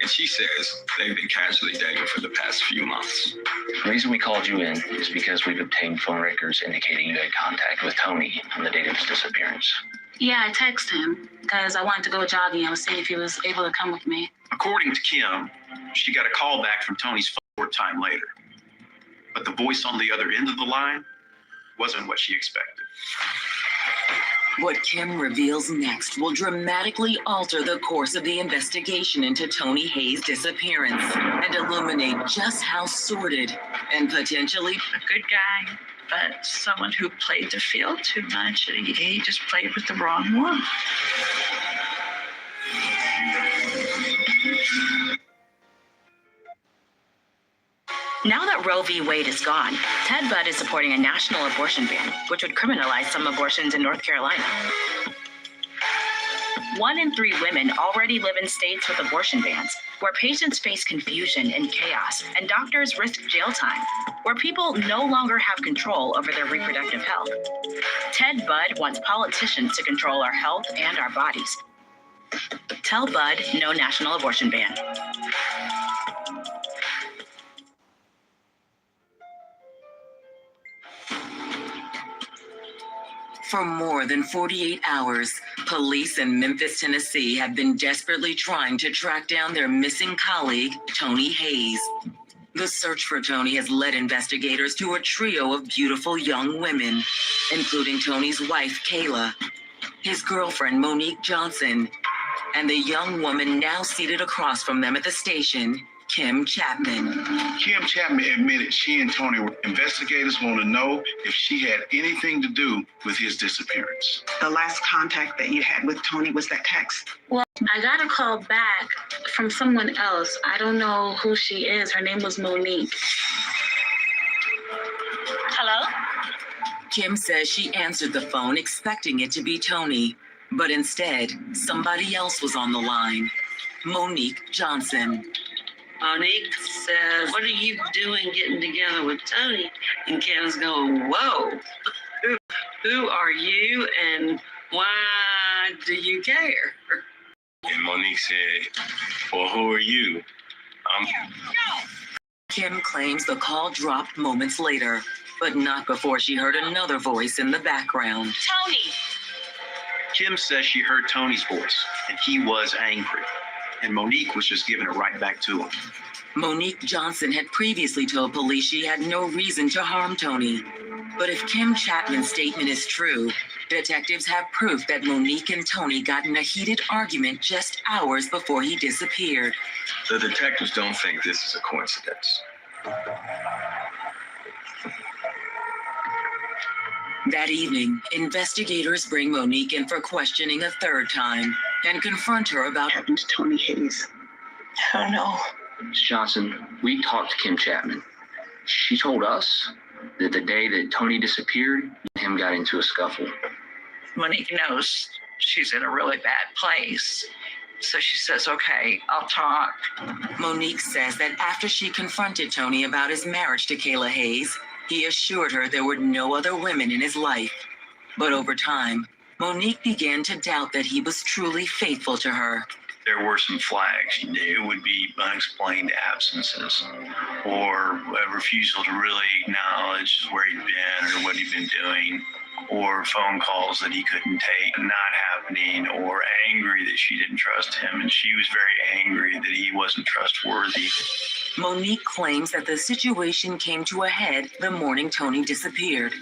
And she says they've been casually dating for the past few months. The reason we called you in is because we've obtained phone records indicating you had contact with Tony on the date of his disappearance. Yeah, I texted him because I wanted to go jogging. I was seeing if he was able to come with me. According to Kim, she got a call back from Tony's phone a short time later. But the voice on the other end of the line wasn't what she expected. What Kim reveals next will dramatically alter the course of the investigation into Tony Hayes' disappearance and illuminate just how sordid and potentially A good guy, but someone who played the field too much. He just played with the wrong one. Now that Roe v. Wade is gone, Ted Budd is supporting a national abortion ban, which would criminalize some abortions in North Carolina. 1 in 3 women already live in states with abortion bans, where patients face confusion and chaos, and doctors risk jail time, where people no longer have control over their reproductive health. Ted Budd wants politicians to control our health and our bodies. Tell Budd no national abortion ban. For more than 48 hours, police in Memphis, Tennessee have been desperately trying to track down their missing colleague, Tony Hayes. The search for Tony has led investigators to a trio of beautiful young women, including Tony's wife, Kayla, his girlfriend, Monique Johnson, and the young woman now seated across from them at the station, Kim Chapman. Kim Chapman admitted she and Tony were investigators want to know if she had anything to do with his disappearance. The last contact that you had with Tony was that text. Well, I got a call back from someone else. I don't know who she is. Her name was Monique. Hello? Kim says she answered the phone expecting it to be Tony, but instead, somebody else was on the line, Monique Johnson. Monique says, "What are you doing getting together with Tony?" And Kim's going, "Whoa, who are you and why do you care?" And Monique said, "Well, who are you?" Kim claims the call dropped moments later, but not before she heard another voice in the background. Tony! Kim says she heard Tony's voice, and he was angry. And Monique was just giving it right back to him. Monique Johnson had previously told police she had no reason to harm Tony. But if Kim Chapman's statement is true, detectives have proof that Monique and Tony got in a heated argument just hours before he disappeared. The detectives don't think this is a coincidence. That evening, investigators bring Monique in for questioning a third time and confront her about what happened to Tony Hayes. I don't know. Ms. Johnson, we talked to Kim Chapman. She told us that the day that Tony disappeared, him got into a scuffle. Monique knows she's in a really bad place. So she says, "Okay, I'll talk." Monique says that after she confronted Tony about his marriage to Kayla Hayes, he assured her there were no other women in his life. But over time, Monique began to doubt that he was truly faithful to her. There were some flags. It would be unexplained absences or a refusal to really acknowledge where he'd been or what he'd been doing, or phone calls that he couldn't take not happening, or angry that she didn't trust him, and she was very angry that he wasn't trustworthy. Monique claims that the situation came to a head the morning Tony disappeared.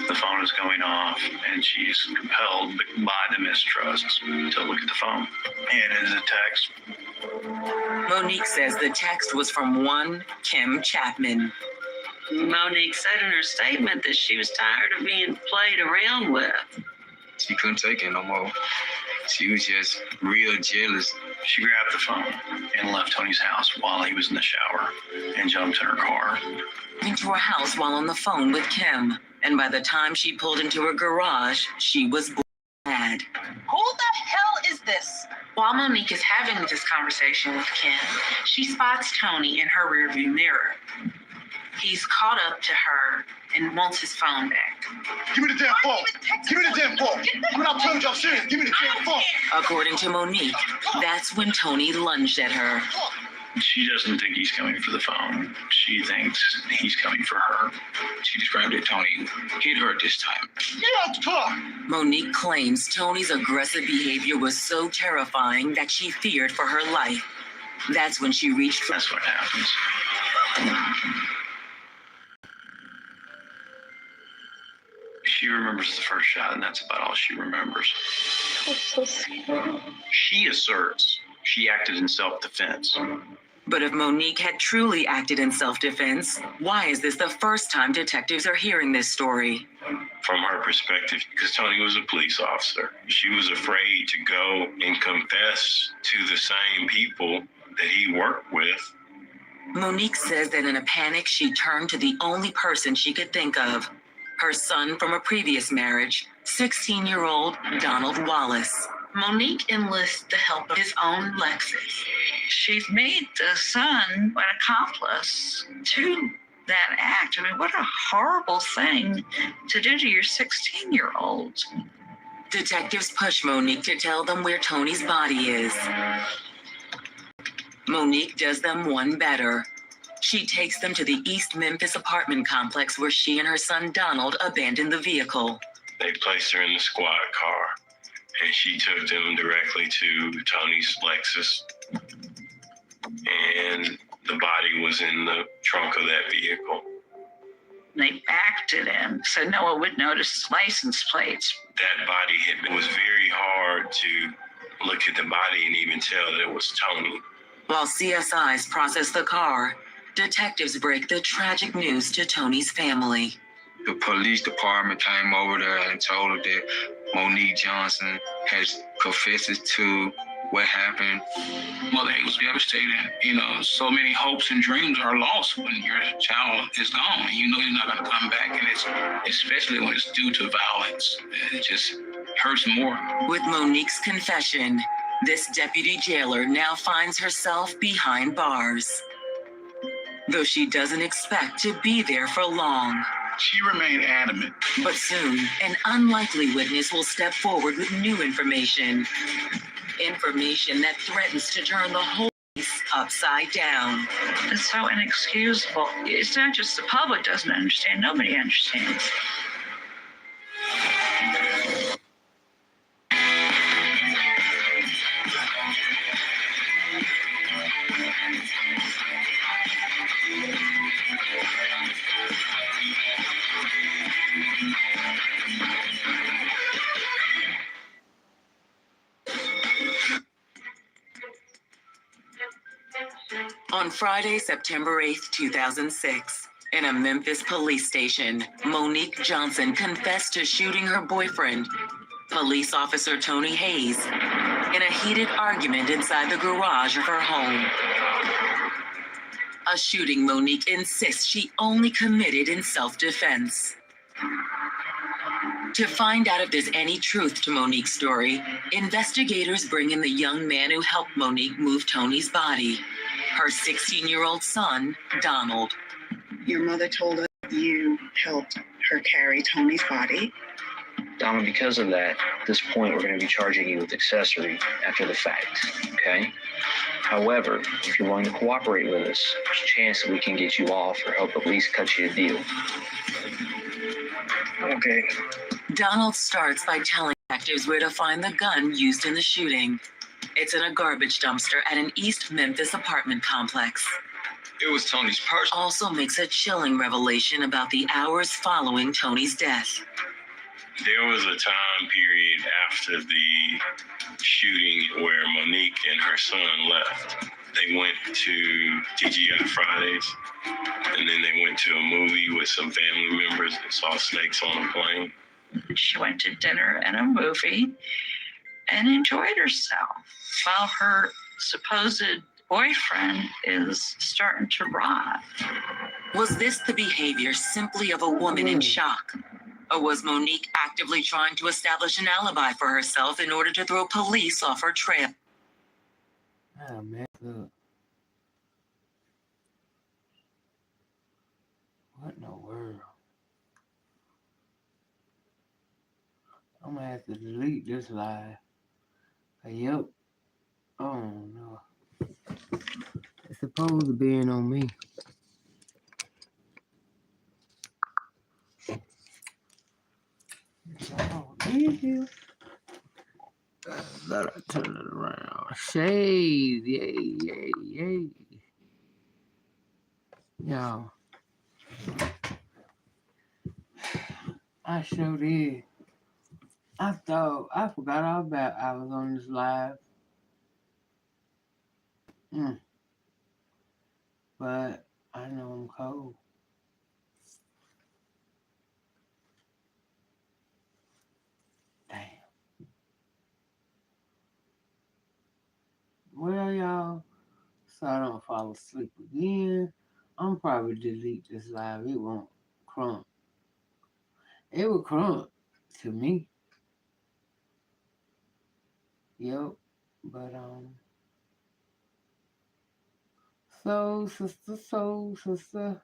The phone is going off, and she's compelled by the mistrust to look at the phone. And it is a text. Monique says the text was from one Kim Chapman. Monique said in her statement that she was tired of being played around with. She couldn't take it no more. She was just real jealous. She grabbed the phone and left Tony's house while he was in the shower and jumped in her car. Into her house while on the phone with Kim. And by the time she pulled into her garage, she was mad. Who the hell is this? While Monique is having this conversation with Kim, she spots Tony in her rearview mirror. He's caught up to her and wants his phone back. Give me the damn phone. Give me the damn phone. When I told you I'm serious, give me the damn phone. According to Monique, that's when Tony lunged at her. She doesn't think he's coming for the phone. She thinks he's coming for her. She described it, Tony hit her this time. Get out the car. Monique claims Tony's aggressive behavior was so terrifying that she feared for her life. That's when she reached for... That's what happens. She remembers the first shot, and that's about all she remembers. So scary. She asserts she acted in self-defense. But if Monique had truly acted in self-defense, why is this the first time detectives are hearing this story? From her perspective, because Tony was a police officer, she was afraid to go and confess to the same people that he worked with. Monique says that in a panic, she turned to the only person she could think of, her son from a previous marriage, 16-year-old Donald Wallace. Monique enlists the help of his own Letssss. She's made the son an accomplice to that act. I mean, what a horrible thing to do to your 16-year-old. Detectives push Monique to tell them where Tony's body is. Monique does them one better. She takes them to the East Memphis apartment complex where she and her son Donald abandoned the vehicle. They placed her in the squad car, and she took them directly to Tony's Lexus. And the body was in the trunk of that vehicle. They backed it in so no one would notice license plates. That body it was very hard to look at the body and even tell that it was Tony. While CSIs process the car, detectives break the tragic news to Tony's family. The police department came over there and told her that Monique Johnson has confessed to what happened. Mother was devastated. You know, so many hopes and dreams are lost when your child is gone. You know he's not going to come back, and it's especially when it's due to violence. It just hurts more. With Monique's confession, this deputy jailer now finds herself behind bars, though she doesn't expect to be there for long. She remained adamant. But soon, an unlikely witness will step forward with new information. Information that threatens to turn the whole case upside down. It's so inexcusable. It's not just the public doesn't understand, nobody understands. On Friday, September 8th, 2006, in a Memphis police station, Monique Johnson confessed to shooting her boyfriend, police officer Tony Hayes, in a heated argument inside the garage of her home. A shooting Monique insists she only committed in self-defense. To find out if there's any truth to Monique's story, investigators bring in the young man who helped Monique move Tony's body, her 16-year-old son, Donald. Your mother told us you helped her carry Tony's body. Donald, because of that, at this point, we're going to be charging you with accessory after the fact, okay? However, if you're willing to cooperate with us, there's a chance that we can get you off or help at least cut you a deal. Okay. Donald starts by telling detectives where to find the gun used in the shooting. It's in a garbage dumpster at an East Memphis apartment complex. It was Tony's purse. Also makes a chilling revelation about the hours following Tony's death. There was a time period after the shooting where Monique and her son left. They went to TGI Fridays, and then they went to a movie with some family members and saw snakes on a plane. She went to dinner and a movie and enjoyed herself while her supposed boyfriend is starting to rot. Was this the behavior simply of a woman in shock? Or was Monique actively trying to establish an alibi for herself in order to throw police off her trail? Oh, man. Look. What in the world? I'm gonna have to delete this live. Yep. Oh no. It's supposed to be on me. Oh, yeah. Gotta turn it around. Shade. Yay, yay, yay. Yo. I sure did. I forgot all about I was on this live. But I know I'm cold. Damn. Well, y'all, so I don't fall asleep again. I'm probably delete this live. It won't crump. It will crump to me. Yep. But soul sister.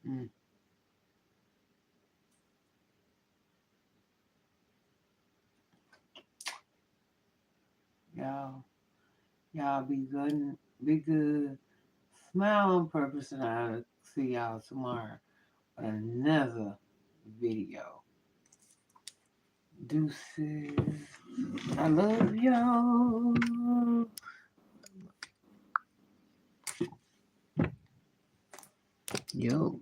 Mm. Y'all be good. Be good. Smile on purpose, and I'll see y'all tomorrow with another video. Deuces. I love y'all. Yo.